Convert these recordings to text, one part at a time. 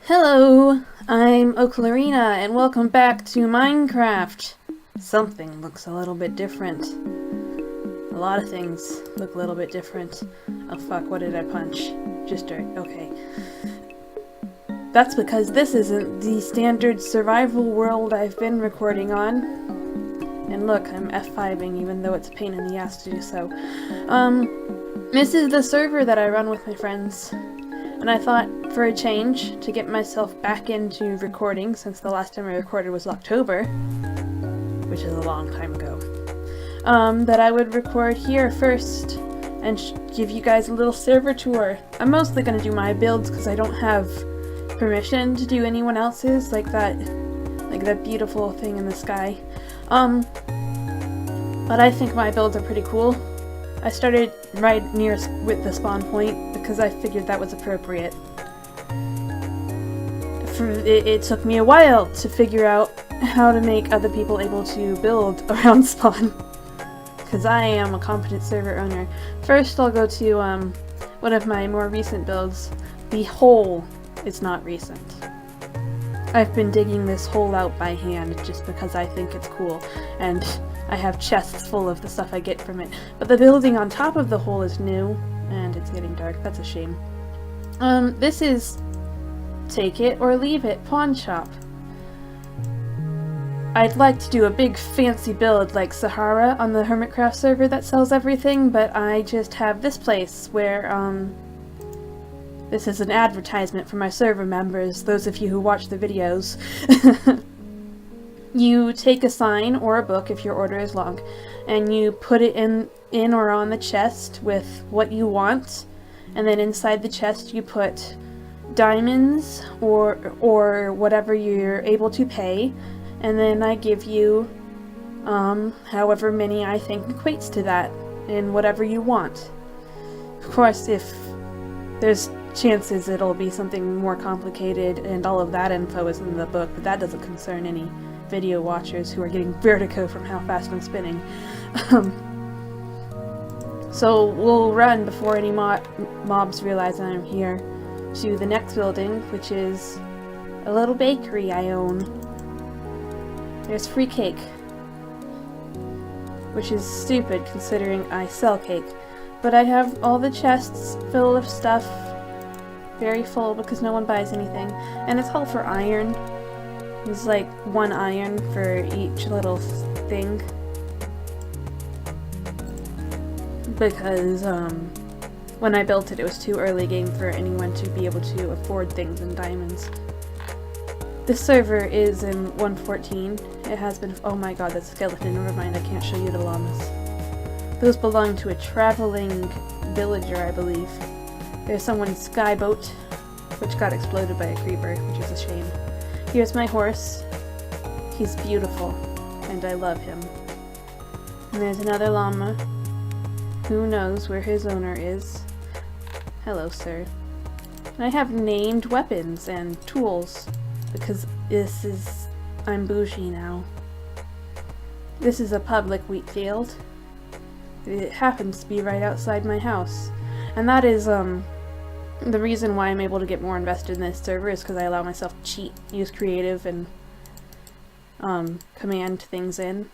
Hello, I'm Oclarina, and welcome back to Minecraft. Something looks a little bit different. A lot of things look a little bit different. Oh fuck, what did I punch? Just dirt, okay. That's because this isn't the standard survival world I've been recording on. And look, I'm F5ing even though it's a pain in the ass to do so. This is the server that I run with my friends. And I thought, for a change, to get myself back into recording, since the last time I recorded was October, which is a long time ago, that I would record here first and give you guys a little server tour. I'm mostly going to do my builds because I don't have permission to do anyone else's, like that beautiful thing in the sky. But I think my builds are pretty cool. I started right near with the spawn point because I figured that was appropriate. It took me a while to figure out how to make other people able to build around spawn, because I am a competent server owner. First I'll go to one of my more recent builds. The hole is not recent. I've been digging this hole out by hand just because I think it's cool, and I have chests full of the stuff I get from it. But the building on top of the hole is new, and it's getting dark. That's a shame. This is Take It or Leave It pawn shop. I'd like to do a big fancy build like Sahara on the Hermitcraft server that sells everything, but I just have this place where, this is an advertisement for my server members, those of you who watch the videos. You take a sign or a book if your order is long, and you put it in or on the chest with what you want, and then inside the chest you put diamonds or whatever you're able to pay, and then I give you however many I think equates to that, and whatever you want. Of course, if there's chances it'll be something more complicated and all of that info is in the book, but that doesn't concern any video watchers who are getting vertigo from how fast I'm spinning. So we'll run before any mobs realize I'm here to the next building, which is a little bakery I own. There's free cake, which is stupid considering I sell cake, but I have all the chests full of stuff, very full because no one buys anything, and it's all for iron. There's like one iron for each little thing, because when I built it, it was too early game for anyone to be able to afford things in diamonds. This server is in 1.14. It has been— oh my god, that's a skeleton, never mind, I can't show you the llamas. Those belong to a traveling villager, I believe. There's someone's skyboat, which got exploded by a creeper, which is a shame. Here's my horse. He's beautiful, and I love him. And there's another llama. Who knows where his owner is? Hello, sir. And I have named weapons and tools, because I'm bougie now. This is a public wheat field. It happens to be right outside my house. And that is, the reason why I'm able to get more invested in this server is because I allow myself to cheat, use creative, and command things in.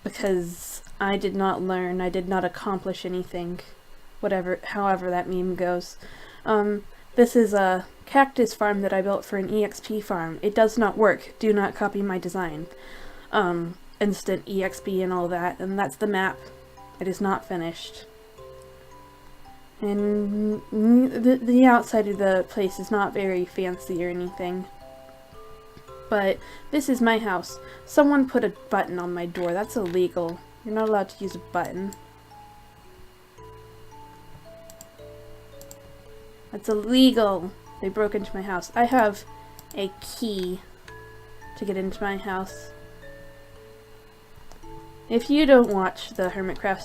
Because I did not learn, I did not accomplish anything, however that meme goes. This is a cactus farm that I built for an EXP farm. It does not work. Do not copy my design. Instant EXP and all that, and that's the map. It is not finished. And the outside of the place is not very fancy or anything. But this is my house. Someone put a button on my door. That's illegal. You're not allowed to use a button. That's illegal. They broke into my house. I have a key to get into my house. If you don't watch the Hermitcraft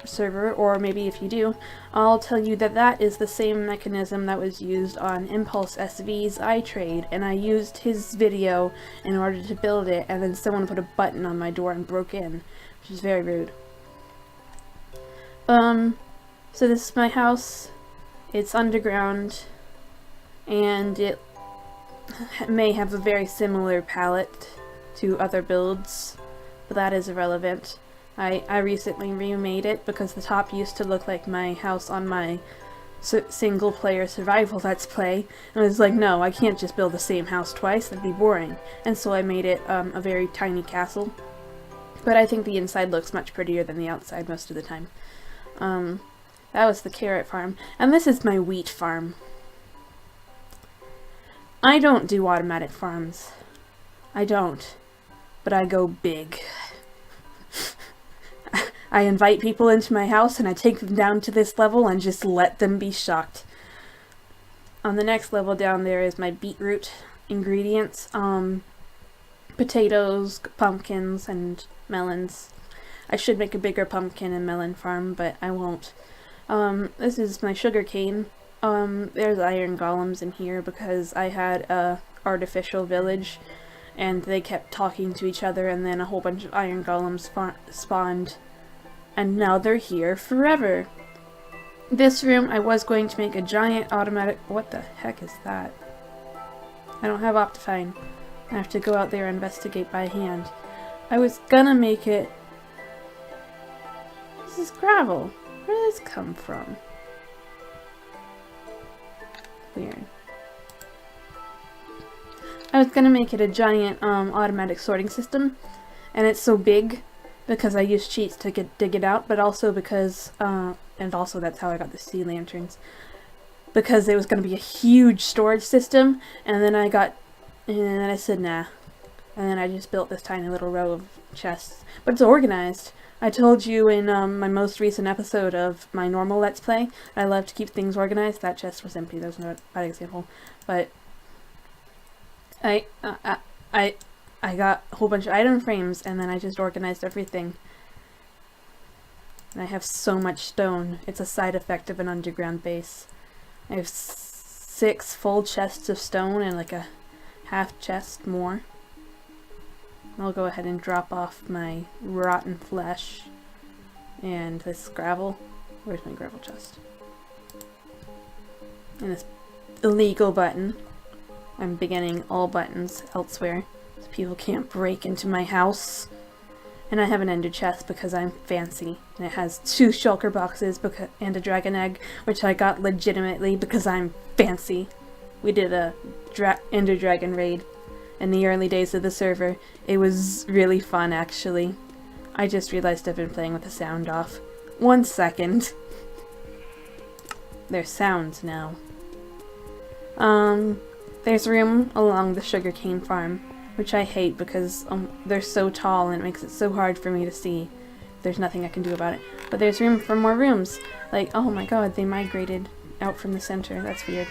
server, or maybe if you do, I'll tell you that that is the same mechanism that was used on Impulse SV's iTrade, and I used his video in order to build it, and then someone put a button on my door and broke in, which is very rude. So this is my house. It's underground. and it may have a very similar palette to other builds, but that is irrelevant. I recently remade it because the top used to look like my house on my single player survival let's play, and I was like, no, I can't just build the same house twice, that'd be boring. And so I made it a very tiny castle, but I think the inside looks much prettier than the outside most of the time. That was the carrot farm, and this is my wheat farm. I don't do automatic farms. I don't, but I go big. I invite people into my house and I take them down to this level and just let them be shocked. On the next level down there is my beetroot ingredients. Potatoes, pumpkins, and melons. I should make a bigger pumpkin and melon farm, but I won't. This is my sugar cane. There's iron golems in here because I had a artificial village and they kept talking to each other, and then a whole bunch of iron golems spawned. And now they're here forever. This room, I was going to make a giant automatic... What the heck is that? I don't have Optifine. I have to go out there and investigate by hand. I was gonna make it... This is gravel. Where did this come from? Weird. I was gonna make it a giant automatic sorting system, and it's so big because I used cheats to dig it out, but also because, and also that's how I got the sea lanterns, because it was going to be a huge storage system, and then I said nah, and then I just built this tiny little row of chests, but it's organized. I told you in my most recent episode of my normal Let's Play, I love to keep things organized. That chest was empty, there's no bad example, but I got a whole bunch of item frames, and then I just organized everything. And I have so much stone. It's a side effect of an underground base. I have 6 full chests of stone and like a half chest more. I'll go ahead and drop off my rotten flesh and this gravel. Where's my gravel chest? And this illegal button. I'm beginning all buttons elsewhere. People can't break into my house. And I have an ender chest because I'm fancy. And it has 2 shulker boxes and a dragon egg, which I got legitimately because I'm fancy. We did a ender dragon raid in the early days of the server. It was really fun, actually. I just realized I've been playing with the sound off. 1 second. There's sounds now. There's room along the sugarcane farm, which I hate because they're so tall and it makes it so hard for me to see. There's nothing I can do about it. But there's room for more rooms. Like, oh my god, they migrated out from the center. That's weird.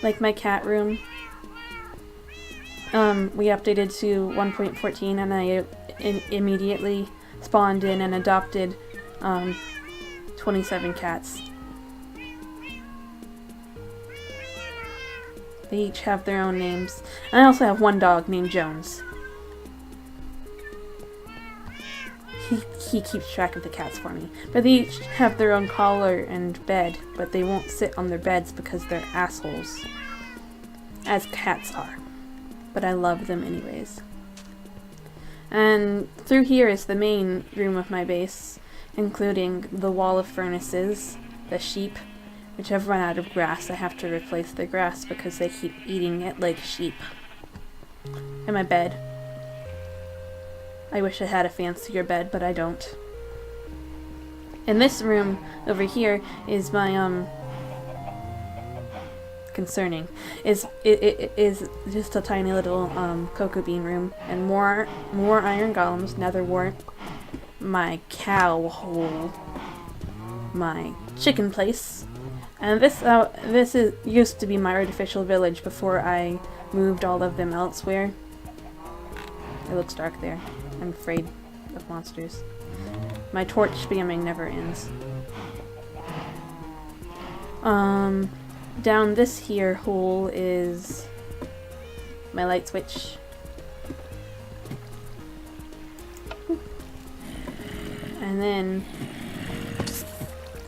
Like my cat room. We updated to 1.14 and I immediately spawned in and adopted 27 cats. They each have their own names. And I also have 1 dog named Jones. He keeps track of the cats for me. But they each have their own collar and bed, but they won't sit on their beds because they're assholes. As cats are. But I love them anyways. And through here is the main room of my base, including the wall of furnaces, the sheep, which have run out of grass. I have to replace the grass because they keep eating it like sheep. And my bed. I wish I had a fancier bed, but I don't. And this room over here is my, concerning. It is just a tiny little, cocoa bean room. And more iron golems, nether wart, my cow hole, my chicken place. And this used to be my artificial village before I moved all of them elsewhere. It looks dark there. I'm afraid of monsters. My torch spamming never ends. Down this here hole is my light switch. And then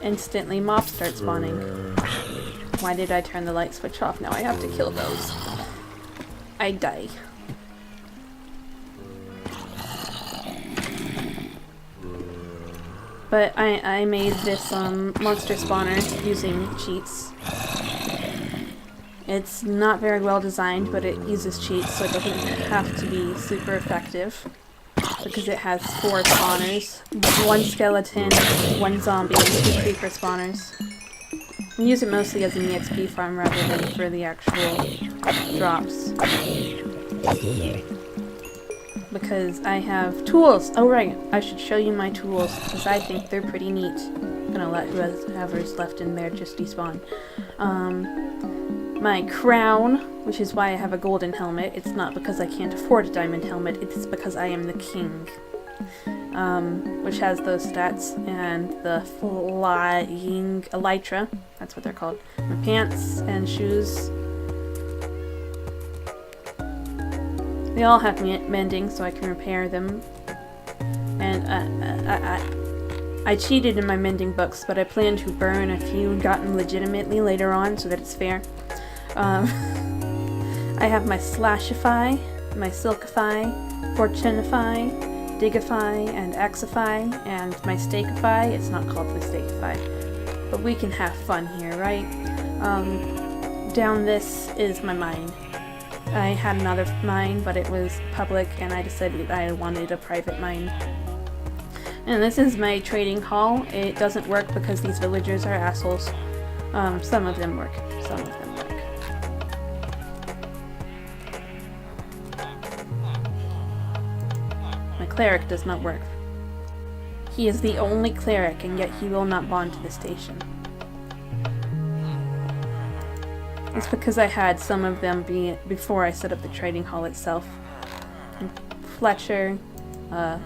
instantly mobs start spawning. why did I turn the light switch off? Now I have to kill those. I die. But I made this monster spawner using cheats. It's not very well designed, but it uses cheats, so it doesn't have to be super effective. Because it has 4 spawners. 1 skeleton, 1 zombie, and 2 creeper spawners. I use it mostly as an EXP farm rather than for the actual drops. Because I have tools! Oh right, I should show you my tools, because I think they're pretty neat. I'm gonna let whoever's left in there just despawn. My crown, which is why I have a golden helmet. It's not because I can't afford a diamond helmet, it's because I am the king. Which has those stats, and the flying elytra, that's what they're called. My pants and shoes. They all have mending, so I can repair them. And I cheated in my mending books, but I plan to burn a few gotten legitimately later on, so that it's fair. I have my Slashify, my Silkify, Fortunify, Digify, and Axify, and my Stakify. It's not called the Stakify, but we can have fun here, right? Down this is my mine. I had another mine, but it was public, and I decided I wanted a private mine. And this is my trading hall. It doesn't work because these villagers are assholes. Some of them work. Some of them work. My cleric does not work. He is the only cleric, and yet he will not bond to the station. It's because I had some of them before I set up the trading hall itself. Fletcher,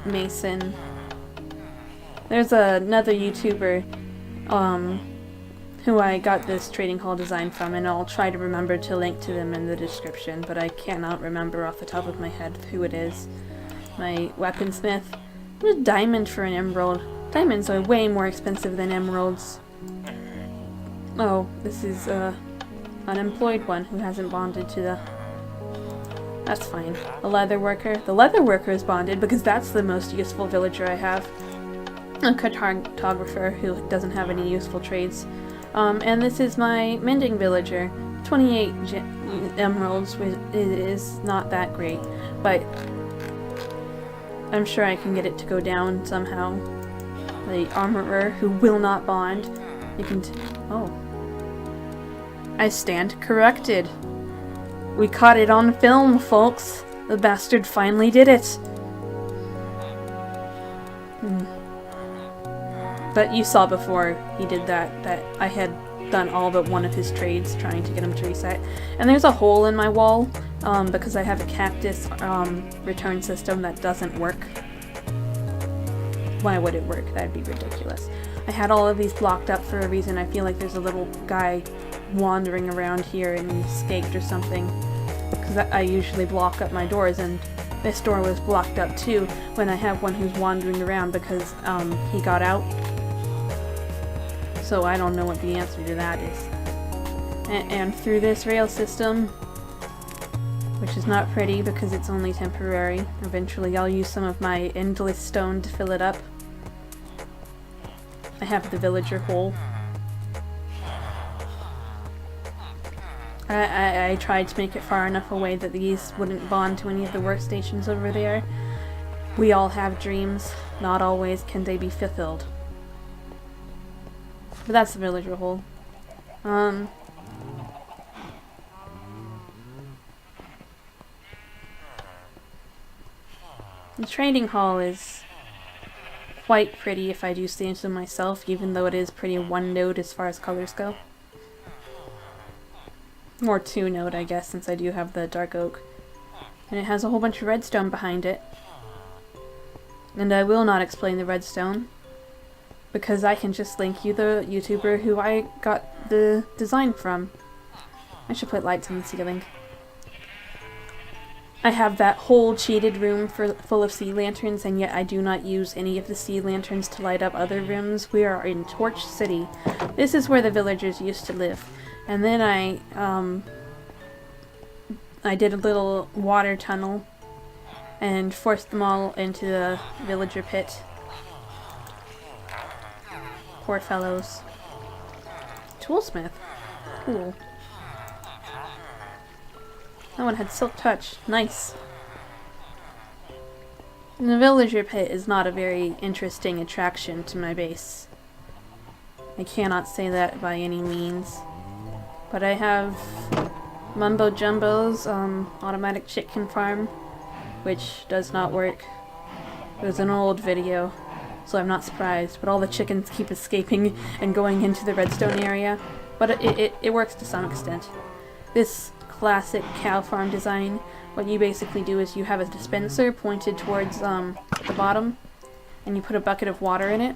Mason. There's another YouTuber who I got this trading hall design from, and I'll try to remember to link to them in the description, but I cannot remember off the top of my head who it is. My weaponsmith. A diamond for an emerald. Diamonds are way more expensive than emeralds. Oh, this is unemployed one who hasn't bonded to the... That's fine. A leather worker. The leather worker is bonded because that's the most useful villager I have. A cartographer who doesn't have any useful trades. And this is my mending villager. 28 emeralds, which is not that great, but I'm sure I can get it to go down somehow. The armorer who will not bond. You can oh. I stand corrected. We caught it on film, folks. The bastard finally did it. But you saw before he did that I had done all but one of his trades trying to get him to reset. And there's a hole in my wall because I have a cactus return system that doesn't work. Why would it work? That'd be ridiculous. I had all of these blocked up for a reason. I feel like there's a little guy wandering around here and he escaped or something. Because I usually block up my doors, and this door was blocked up too when I have one who's wandering around because he got out. So I don't know what the answer to that is. And through this rail system, which is not pretty because it's only temporary, eventually I'll use some of my endless stone to fill it up. I have the villager hole. I tried to make it far enough away that these wouldn't bond to any of the workstations over there. We all have dreams. Not always can they be fulfilled. But that's the villager hole. The trading hall is quite pretty if I do say so myself, even though it is pretty one-note as far as colors go. Or two-note, I guess, since I do have the dark oak. And it has a whole bunch of redstone behind it. And I will not explain the redstone, because I can just link you the YouTuber who I got the design from. I should put lights on the ceiling. I have that whole cheated room full of sea lanterns, and yet I do not use any of the sea lanterns to light up other rooms. We are in Torch City. This is where the villagers used to live. And then I did a little water tunnel and forced them all into the villager pit. Poor fellows. Toolsmith. Cool. That one had silk touch. Nice. And the villager pit is not a very interesting attraction to my base. I cannot say that by any means. But I have Mumbo Jumbo's automatic chicken farm, which does not work. It was an old video, so I'm not surprised. But all the chickens keep escaping and going into the redstone area. But it works to some extent. This classic cow farm design, what you basically do is you have a dispenser pointed towards the bottom, and you put a bucket of water in it,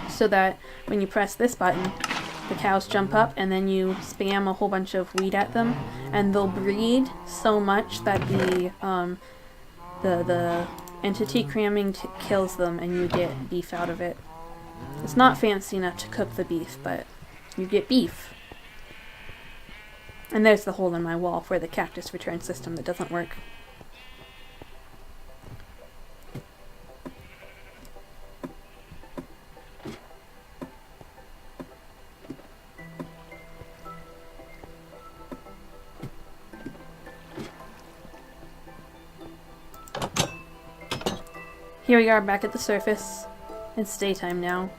so that when you press this button, the cows jump up, and then you spam a whole bunch of weed at them, and they'll breed so much that the entity cramming kills them, and you get beef out of it. It's not fancy enough to cook the beef, but you get beef. And there's the hole in my wall for the cactus return system that doesn't work. Here we are back at the surface. It's daytime now.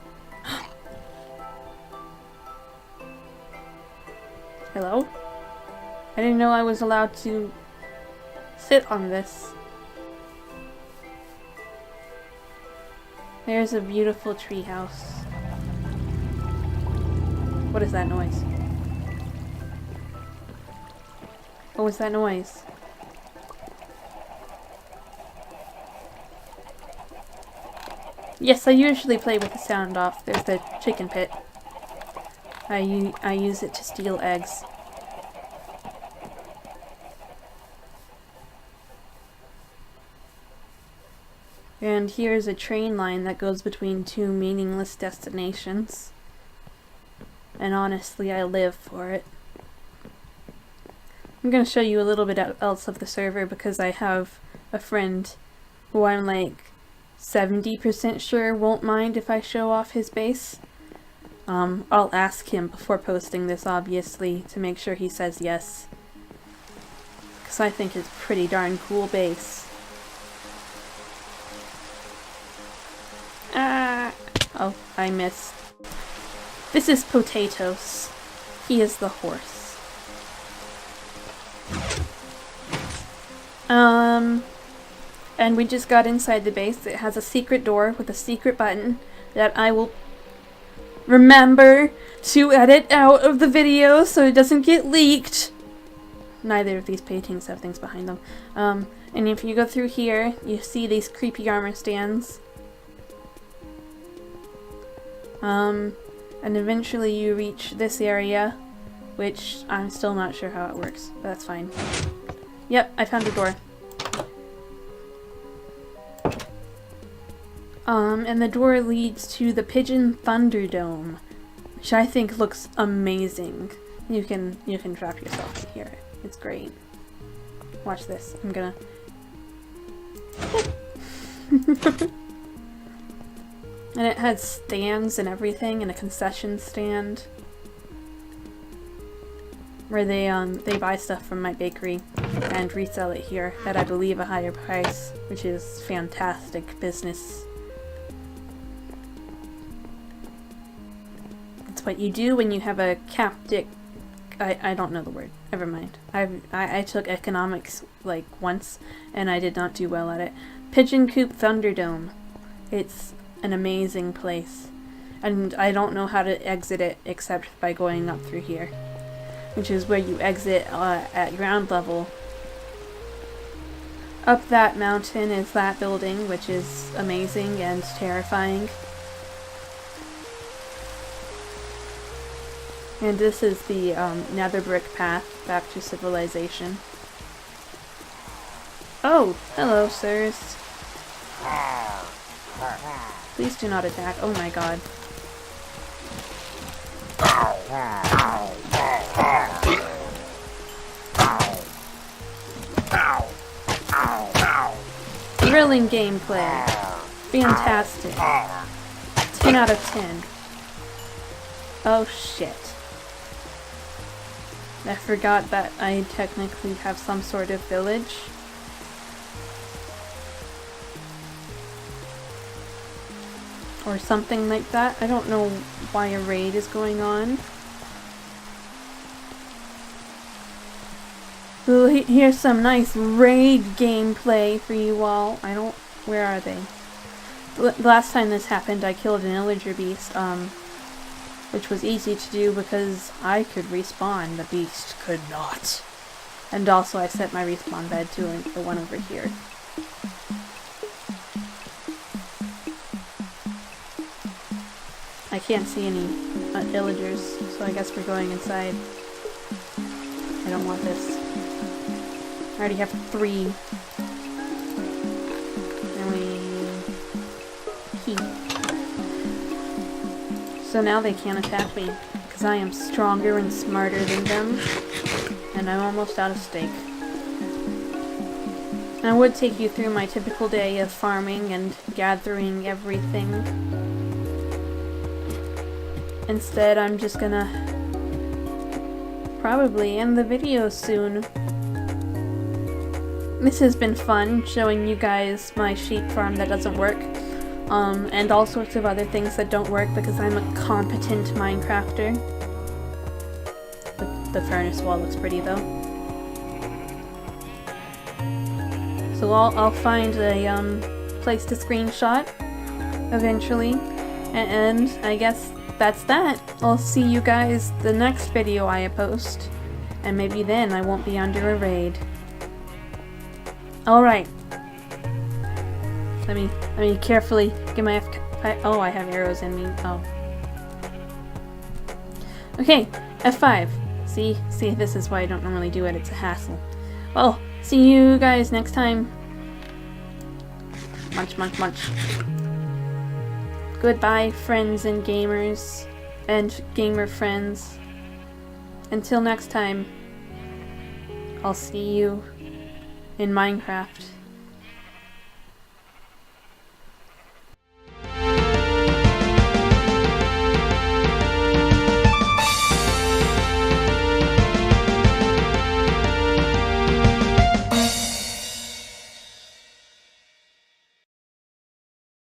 Hello? I didn't know I was allowed to sit on this. There's a beautiful treehouse. What is that noise? What was that noise? Yes, I usually play with the sound off. There's the chicken pit. I use it to steal eggs. And here's a train line that goes between two meaningless destinations. And honestly, I live for it. I'm gonna show you a little bit else of the server because I have a friend who I'm like 70% sure won't mind if I show off his base. I'll ask him before posting this, obviously, to make sure he says yes. Because I think it's a pretty darn cool base. Oh, I missed. This is Potatoes. He is the horse. And we just got inside the base. It has a secret door with a secret button that I will remember to edit out of the video so it doesn't get leaked. Neither of these paintings have things behind them. And if you go through here, you see these creepy armor stands. And eventually you reach this area, which I'm still not sure how it works, but that's fine. Yep, I found a door. And the door leads to the Pigeon Thunderdome, which I think looks amazing. You can trap yourself in here. It's great. Watch this. I'm gonna... And it has stands and everything, and a concession stand where they buy stuff from my bakery and resell it here at, I believe, a higher price, which is fantastic business. It's what you do when you have a captive... I don't know the word. Never mind. I took economics like once, and I did not do well at it. Pigeon Coop Thunderdome. It's an amazing place, and I don't know how to exit it except by going up through here, which is where you exit at ground level. Up that mountain is that building, which is amazing and terrifying. And this is the nether brick path back to civilization. Oh, hello, sirs. Please do not attack. Oh my god. Thrilling gameplay. Fantastic. 10 out of 10. Oh shit. I forgot that I technically have some sort of village. Or something like that. I don't know why a raid is going on. Well, here's some nice raid gameplay for you all. Where are they? The last time this happened, I killed an illager beast, which was easy to do because I could respawn. The beast could not. And also I set my respawn bed to the one over here. I can't see any illagers, so I guess we're going inside. I don't want this. I already have 3. So now they can't attack me, because I am stronger and smarter than them, and I'm almost out of steak. I would take you through my typical day of farming and gathering everything. Instead, I'm just gonna probably end the video soon. This has been fun, showing you guys my sheep farm that doesn't work. And all sorts of other things that don't work because I'm a competent Minecrafter. The furnace wall looks pretty though. So I'll find a place to screenshot eventually. And I guess that's that. I'll see you guys the next video I post. And maybe then I won't be under a raid. Alright. Let me carefully get my oh, I have arrows in me. Oh. Okay, F5. See, this is why I don't normally do it. It's a hassle. Well, see you guys next time. Munch, munch, munch. Goodbye, friends and gamers. And gamer friends. Until next time, I'll see you in Minecraft.